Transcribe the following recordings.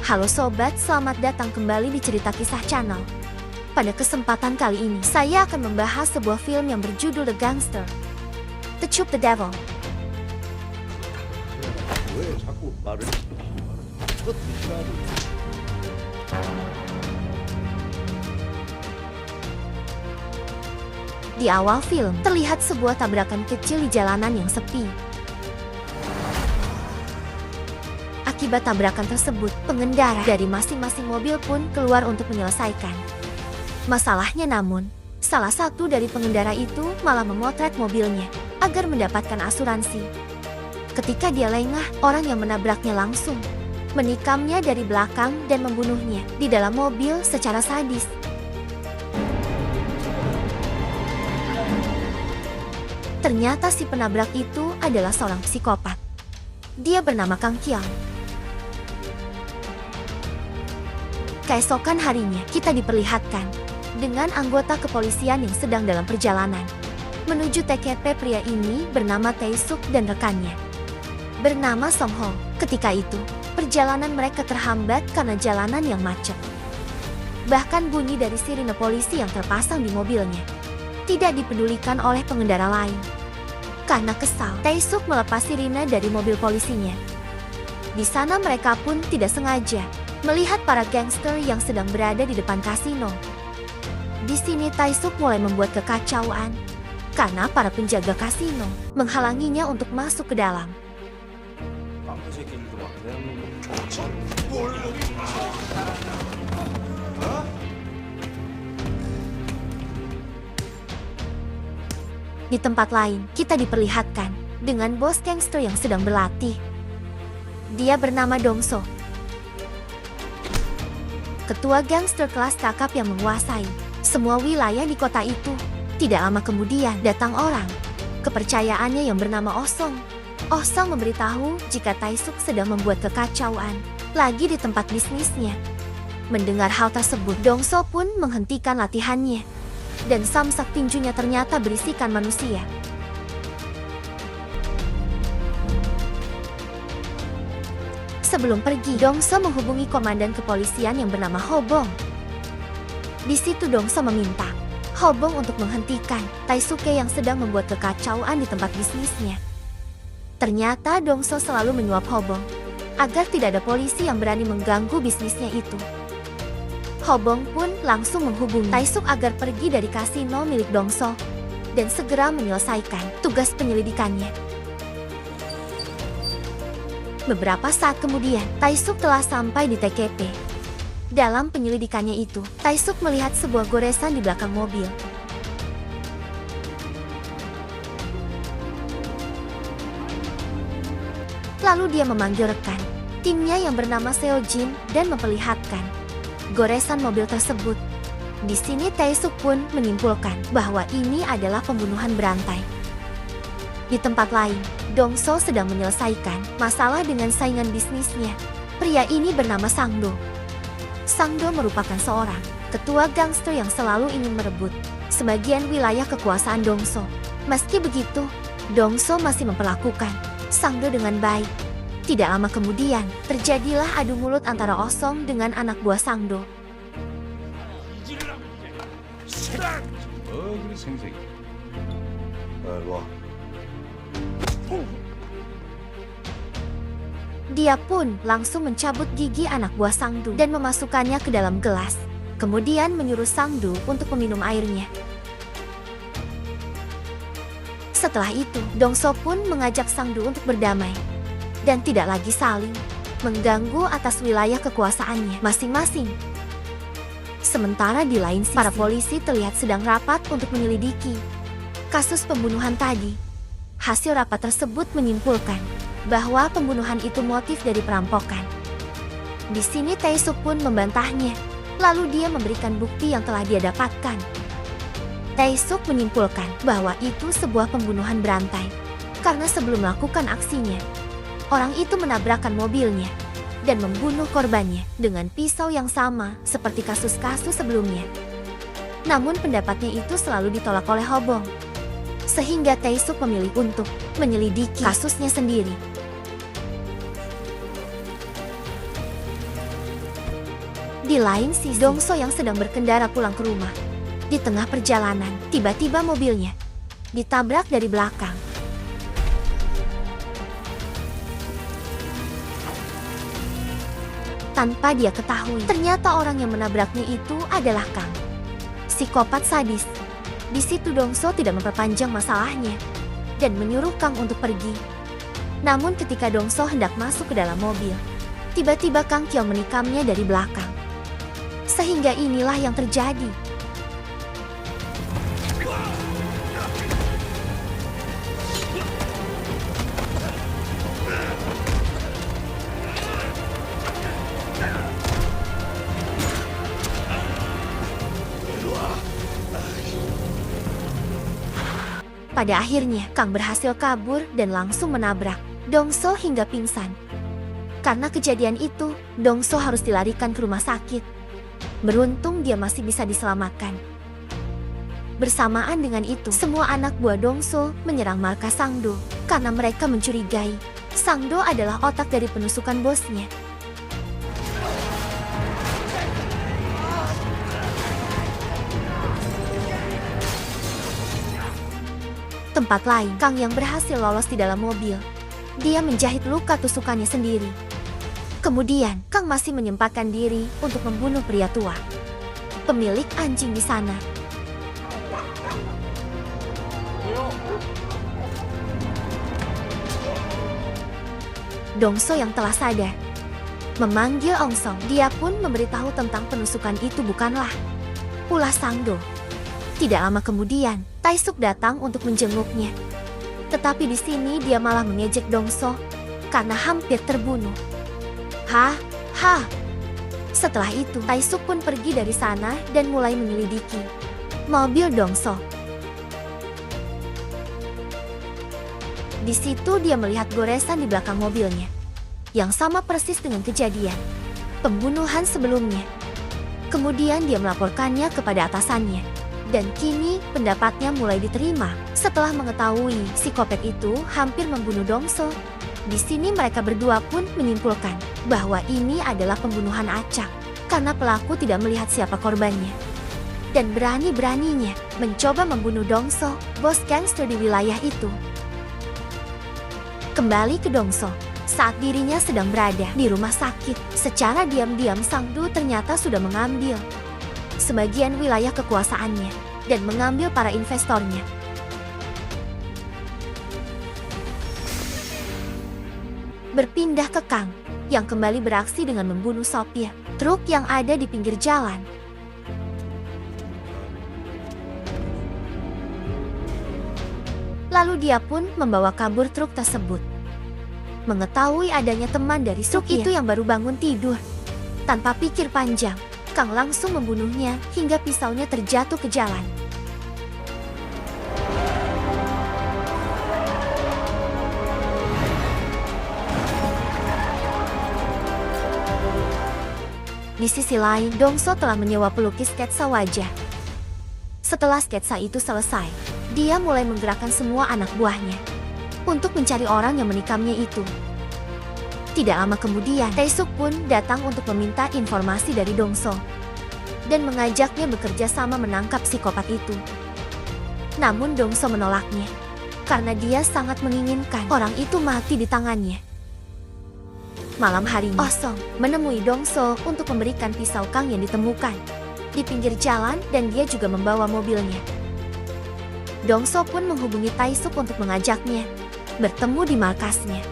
Halo sobat, selamat datang kembali di Cerita Kisah Channel. Pada kesempatan kali ini, saya akan membahas sebuah film yang berjudul The Gangster. The Tube the Devil. 왜 자꾸 말을 그것도 있어야 돼. Di awal film, terlihat sebuah tabrakan kecil di jalanan yang sepi. Akibat tabrakan tersebut, pengendara dari masing-masing mobil pun keluar untuk menyelesaikan masalahnya. Namun, salah satu dari pengendara itu malah memotret mobilnya agar mendapatkan asuransi. Ketika dia lengah, orang yang menabraknya langsung menikamnya dari belakang dan membunuhnya di dalam mobil secara sadis. Ternyata si penabrak itu adalah seorang psikopat. Dia bernama Kang Kyang. Keesokan harinya, kita diperlihatkan dengan anggota kepolisian yang sedang dalam perjalanan menuju TKP. Pria ini bernama Tae-suk dan rekannya bernama Song Ho. Ketika itu, perjalanan mereka terhambat karena jalanan yang macet. Bahkan bunyi dari sirine polisi yang terpasang di mobilnya tidak dipedulikan oleh pengendara lain. Karena kesal, Tae-suk melepas sirine dari mobil polisinya. Di sana mereka pun tidak sengaja melihat para gangster yang sedang berada di depan kasino. Di sini Tae-suk mulai membuat kekacauan karena para penjaga kasino menghalanginya untuk masuk ke dalam. 깡패 새끼들도 막 대한민국 Di tempat lain, kita diperlihatkan dengan bos gangster yang sedang berlatih. Dia bernama Dongso, ketua gangster kelas kakap yang menguasai semua wilayah di kota itu. Tidak lama kemudian, datang orang kepercayaannya yang bernama Osong. Osong memberitahu jika Tae-suk sedang membuat kekacauan lagi di tempat bisnisnya. Mendengar hal tersebut, Dongso pun menghentikan latihannya. Dan samsak tinjunya ternyata berisikan manusia. Sebelum pergi, Dongso menghubungi komandan kepolisian yang bernama Hobong. Di situ Dongso meminta Hobong untuk menghentikan Tae-suke yang sedang membuat kekacauan di tempat bisnisnya. Ternyata Dongso selalu menyuap Hobong agar tidak ada polisi yang berani mengganggu bisnisnya itu. Hobong pun langsung menghubungi Tae-suk agar pergi dari kasino milik Dongso dan segera menyelesaikan tugas penyelidikannya. Beberapa saat kemudian, Tae-suk telah sampai di TKP. Dalam penyelidikannya itu, Tae-suk melihat sebuah goresan di belakang mobil. Lalu dia memanggil rekan timnya yang bernama Seo Jin dan memperlihatkan goresan mobil tersebut. Di sini Tae-suk pun menyimpulkan bahwa ini adalah pembunuhan berantai. Di tempat lain, Dongso sedang menyelesaikan masalah dengan saingan bisnisnya. Pria ini bernama Sang-do. Sang-do merupakan seorang ketua gangster yang selalu ingin merebut sebagian wilayah kekuasaan Dongso. Meski begitu, Dongso masih memperlakukan Sang-do dengan baik. Tidak lama kemudian, terjadilah adu mulut antara Osong dengan anak buah Sang-do. 그리 생색이 와 Dia pun langsung mencabut gigi anak buah Sang-do dan memasukkannya ke dalam gelas. Kemudian menyuruh Sang-do untuk meminum airnya. Setelah itu, Dongso pun mengajak Sang-do untuk berdamai dan tidak lagi saling mengganggu atas wilayah kekuasaannya masing-masing. Sementara di lain sisi, para polisi terlihat sedang rapat untuk menyelidiki kasus pembunuhan tadi. Hasil rapat tersebut menyimpulkan bahwa pembunuhan itu motif dari perampokan. Di sini Tae-suk pun membantahnya. Lalu dia memberikan bukti yang telah dia dapatkan. Tae-suk menyimpulkan bahwa itu sebuah pembunuhan berantai karena sebelum melakukan aksinya, orang itu menabrakkan mobilnya dan membunuh korbannya dengan pisau yang sama seperti kasus-kasus sebelumnya. Namun pendapatnya itu selalu ditolak oleh Hobong, sehingga Tae-suk memilih untuk menyelidiki kasusnya sendiri. Di lain sisi, Dongso yang sedang berkendara pulang ke rumah. Di tengah perjalanan, tiba-tiba mobilnya ditabrak dari belakang. Tanpa dia ketahui, ternyata orang yang menabraknya itu adalah Kang, psikopat sadis. Di situ Dongso tidak memperpanjang masalahnya dan menyuruh Kang untuk pergi. Namun ketika Dongso hendak masuk ke dalam mobil, tiba-tiba Kang Kyong menikamnya dari belakang. Sehingga inilah yang terjadi. Pada akhirnya, Kang berhasil kabur dan langsung menabrak Dongso hingga pingsan. Karena kejadian itu, Dongso harus dilarikan ke rumah sakit. Beruntung dia masih bisa diselamatkan. Bersamaan dengan itu, semua anak buah Dongso menyerang markas Sangdo karena mereka mencurigai Sangdo adalah otak dari penusukan bosnya. Tempat lain, Kang yang berhasil lolos di dalam mobil. Dia menjahit luka tusukannya sendiri. Kemudian, Kang masih menyempatkan diri untuk membunuh pria tua, pemilik anjing di sana. Dongso yang telah sadar memanggil Ong Song. Dia pun memberitahu tentang penusukan itu bukanlah ulah Sangdo. Tidak lama kemudian, Taisuk datang untuk menjenguknya. Tetapi di sini dia malah mengejek Dongso karena hampir terbunuh. Hah. Setelah itu, Taisuk pun pergi dari sana dan mulai menyelidiki mobil Dongso. Di situ dia melihat goresan di belakang mobilnya, yang sama persis dengan kejadian pembunuhan sebelumnya. Kemudian dia melaporkannya kepada atasannya. Dan kini pendapatnya mulai diterima setelah mengetahui psikopat itu hampir membunuh Dongso. Di sini mereka berdua pun menyimpulkan bahwa ini adalah pembunuhan acak karena pelaku tidak melihat siapa korbannya. Dan berani-beraninya mencoba membunuh Dongso, bos gangster di wilayah itu. Kembali ke Dongso, saat dirinya sedang berada di rumah sakit, secara diam-diam Sangdo ternyata sudah mengambil sebagian wilayah kekuasaannya dan mengambil para investornya. Berpindah ke Kang, yang kembali beraksi dengan membunuh sopir truk yang ada di pinggir jalan. Lalu dia pun membawa kabur truk tersebut. Mengetahui adanya teman dari truk itu yang baru bangun tidur, tanpa pikir panjang, Kang langsung membunuhnya hingga pisaunya terjatuh ke jalan. Di sisi lain, Dongso telah menyewa pelukis sketsa wajah. Setelah sketsa itu selesai, dia mulai menggerakkan semua anak buahnya untuk mencari orang yang menikamnya itu. Tidak lama kemudian, Taisuk pun datang untuk meminta informasi dari Dongso dan mengajaknya bekerja sama menangkap psikopat itu. Namun Dongso menolaknya karena dia sangat menginginkan orang itu mati di tangannya. Malam harinya, Osong menemui Dongso untuk memberikan pisau Kang yang ditemukan di pinggir jalan dan dia juga membawa mobilnya. Dongso pun menghubungi Taisuk untuk mengajaknya bertemu di markasnya.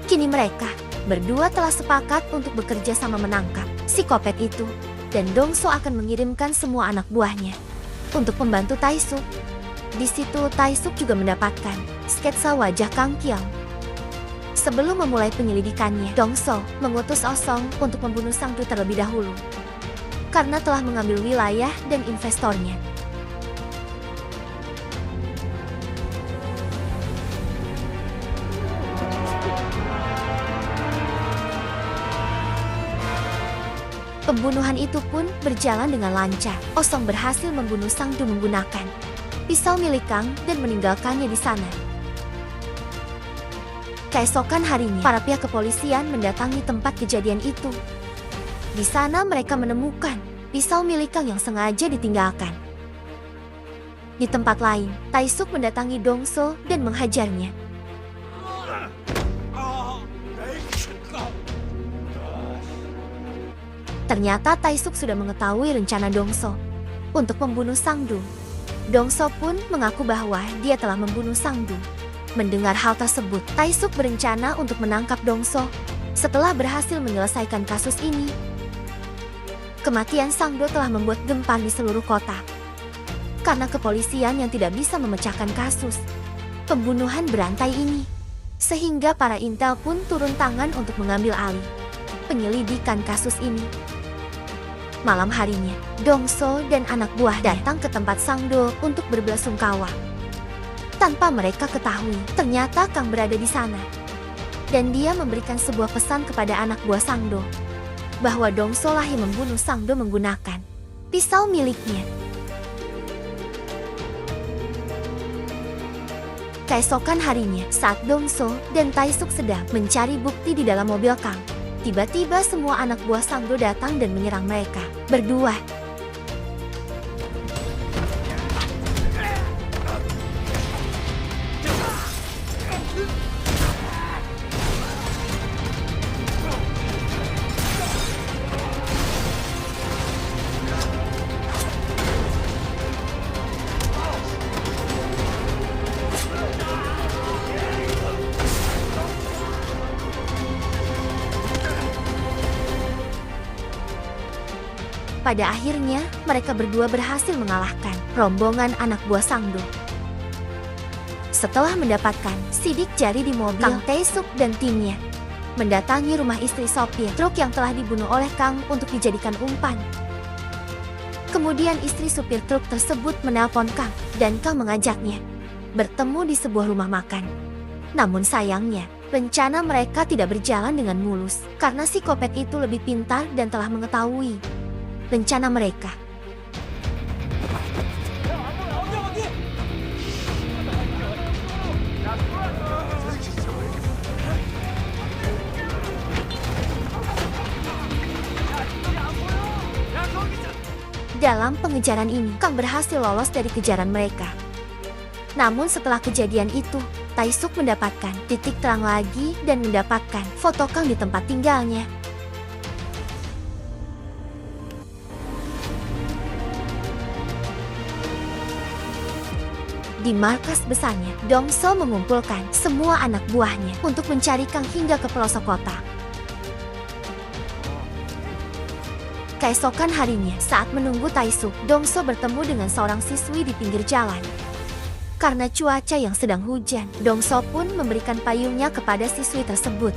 Kini mereka berdua telah sepakat untuk bekerja sama menangkap psikopat itu, dan Dongso akan mengirimkan semua anak buahnya untuk membantu Taisuk. Di situ Taisuk juga mendapatkan sketsa wajah Kang Kyong. Sebelum memulai penyelidikannya, Dongso mengutus Osong untuk membunuh Sangdu terlebih dahulu karena telah mengambil wilayah dan investornya. Pembunuhan itu pun berjalan dengan lancar. Osong berhasil membunuh Sangdu menggunakan pisau milik Kang dan meninggalkannya di sana. Keesokan harinya, para pihak kepolisian mendatangi tempat kejadian itu. Di sana mereka menemukan pisau milik Kang yang sengaja ditinggalkan. Di tempat lain, Taisuk mendatangi Dongso dan menghajarnya. Ternyata Taisuk sudah mengetahui rencana Dongso untuk membunuh Sang Du. Dongso pun mengaku bahwa dia telah membunuh Sang Du. Mendengar hal tersebut, Taisuk berencana untuk menangkap Dongso. Setelah berhasil menyelesaikan kasus ini, kematian Sang Du telah membuat gempar di seluruh kota. Karena kepolisian yang tidak bisa memecahkan kasus pembunuhan berantai ini, sehingga para intel pun turun tangan untuk mengambil alih penyelidikan kasus ini. Malam harinya, Dongso dan anak buah datang ke tempat Sang Do untuk berbelasungkawa. Tanpa mereka ketahui, ternyata Kang berada di sana. Dan dia memberikan sebuah pesan kepada anak buah Sang Do, bahwa Dongso lah yang membunuh Sang Do menggunakan pisau miliknya. Keesokan harinya, saat Dongso dan Taisuk sedang mencari bukti di dalam mobil Kang, tiba-tiba semua anak buah Sang Do datang dan menyerang mereka berdua. Pada akhirnya, mereka berdua berhasil mengalahkan rombongan anak buah Sang Do. Setelah mendapatkan sidik jari di mobil, Kang Taisuk dan timnya mendatangi rumah istri sopir truk yang telah dibunuh oleh Kang untuk dijadikan umpan. Kemudian istri supir truk tersebut menelpon Kang, dan Kang mengajaknya bertemu di sebuah rumah makan. Namun sayangnya, rencana mereka tidak berjalan dengan mulus, karena si kopet itu lebih pintar dan telah mengetahui rencana mereka. Dalam pengejaran ini, Kang berhasil lolos dari kejaran mereka. Namun setelah kejadian itu, Taisuk mendapatkan titik terang lagi dan mendapatkan foto Kang di tempat tinggalnya. Di markas besarnya, Dongso mengumpulkan semua anak buahnya untuk mencari Kang hingga ke pelosok kota. Keesokan harinya, saat menunggu Taisuk, Dongso bertemu dengan seorang siswi di pinggir jalan. Karena cuaca yang sedang hujan, Dongso pun memberikan payungnya kepada siswi tersebut.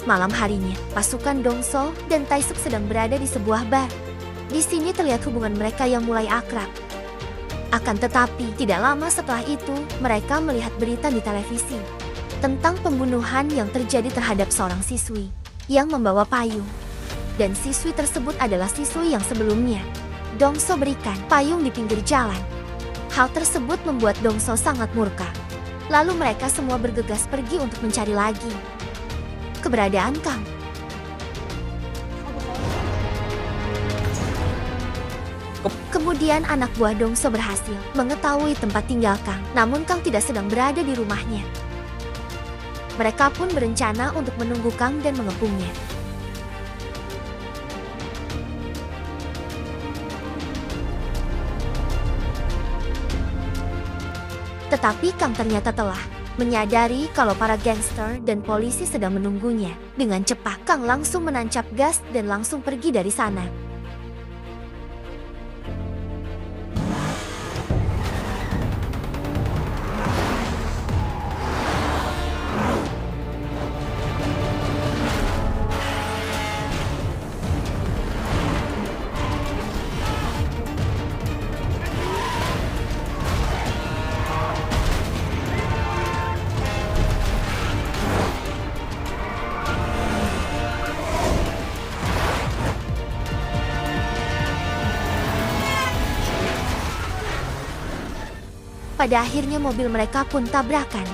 Malam harinya, pasukan Dongso dan Taisuk sedang berada di sebuah bar. Di sini terlihat hubungan mereka yang mulai akrab. Akan tetapi, tidak lama setelah itu, mereka melihat berita di televisi tentang pembunuhan yang terjadi terhadap seorang siswi yang membawa payung. Dan siswi tersebut adalah siswi yang sebelumnya Dongso berikan payung di pinggir jalan. Hal tersebut membuat Dongso sangat murka. Lalu mereka semua bergegas pergi untuk mencari lagi keberadaan Kang. Kemudian anak buah Dongso berhasil mengetahui tempat tinggal Kang, namun Kang tidak sedang berada di rumahnya. Mereka pun berencana untuk menunggu Kang dan mengepungnya. Tetapi Kang ternyata telah menyadari kalau para gangster dan polisi sedang menunggunya. Dengan cepat, Kang langsung menancap gas dan langsung pergi dari sana. Pada akhirnya mobil mereka pun tabrakan.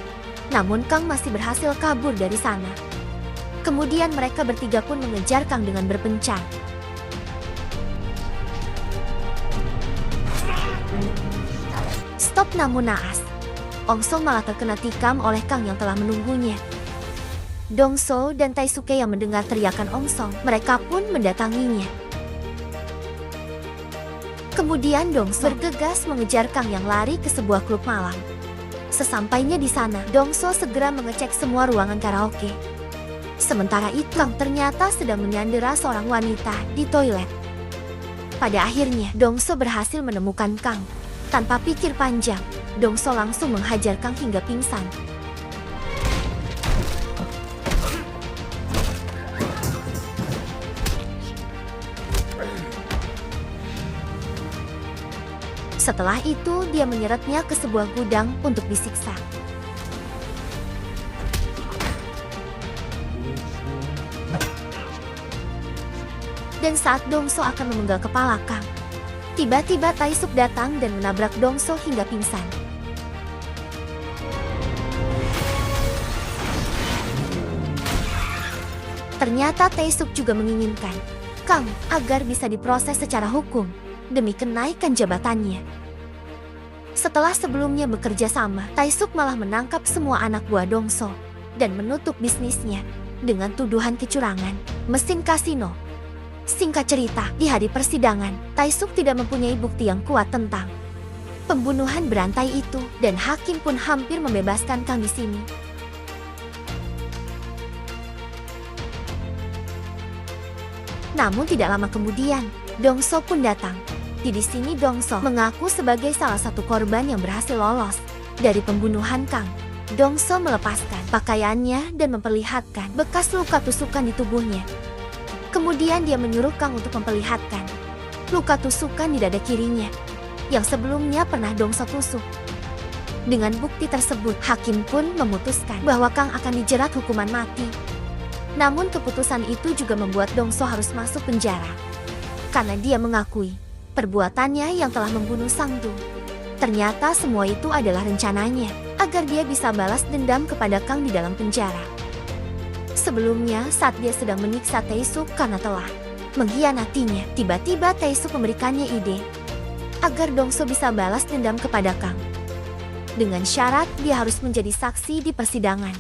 Namun Kang masih berhasil kabur dari sana. Kemudian mereka bertiga pun mengejar Kang dengan berpencar. Stop, namun naas. Ongso malah terkena tikam oleh Kang yang telah menunggunya. Dongso dan Taisuke yang mendengar teriakan Ongso, mereka pun mendatanginya. Kemudian Dongso bergegas mengejar Kang yang lari ke sebuah klub malam. Sesampainya di sana, Dongso segera mengecek semua ruangan karaoke. Sementara itu, Kang ternyata sedang menyandera seorang wanita di toilet. Pada akhirnya, Dongso berhasil menemukan Kang. Tanpa pikir panjang, Dongso langsung menghajar Kang hingga pingsan. Setelah itu, dia menyeretnya ke sebuah gudang untuk disiksa. Dan saat Dongso akan memenggal kepala Kang, tiba-tiba Taisuk datang dan menabrak Dongso hingga pingsan. Ternyata Taisuk juga menginginkan Kang agar bisa diproses secara hukum demi kenaikan jabatannya. Setelah sebelumnya bekerja sama, Taisuk malah menangkap semua anak buah Dongso dan menutup bisnisnya dengan tuduhan kecurangan mesin kasino. Singkat cerita, di hari persidangan, Taisuk tidak mempunyai bukti yang kuat tentang pembunuhan berantai itu, dan hakim pun hampir membebaskan Kang di sini. Namun tidak lama kemudian, Dongso pun datang. Di sini Dongso mengaku sebagai salah satu korban yang berhasil lolos dari pembunuhan Kang. Dongso melepaskan pakaiannya dan memperlihatkan bekas luka tusukan di tubuhnya. Kemudian dia menyuruh Kang untuk memperlihatkan luka tusukan di dada kirinya yang sebelumnya pernah Dongso tusuk. Dengan bukti tersebut, hakim pun memutuskan bahwa Kang akan dijerat hukuman mati. Namun keputusan itu juga membuat Dongso harus masuk penjara karena dia mengakui perbuatannya yang telah membunuh Sang Du. Ternyata semua itu adalah rencananya agar dia bisa balas dendam kepada Kang di dalam penjara. Sebelumnya, saat dia sedang menyiksa Taisuk karena telah mengkhianatinya, tiba-tiba Taisuk memberikannya ide agar Dongso bisa balas dendam kepada Kang. Dengan syarat dia harus menjadi saksi di persidangan,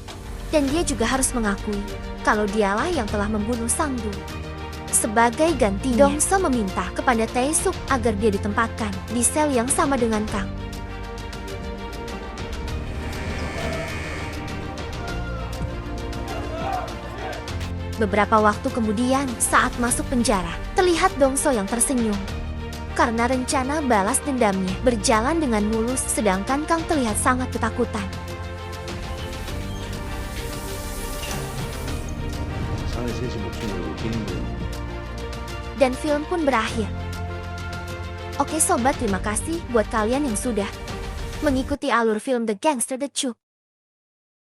dan dia juga harus mengakui kalau dialah yang telah membunuh Sang Du. Sebagai gantinya, Dongso meminta kepada Taisuk agar dia ditempatkan di sel yang sama dengan Kang. Beberapa waktu kemudian, saat masuk penjara, terlihat Dongso yang tersenyum. Karena rencana balas dendamnya berjalan dengan mulus, sedangkan Kang terlihat sangat ketakutan. Dan film pun berakhir. Oke sobat, terima kasih buat kalian yang sudah mengikuti alur film The Gangster The Chup.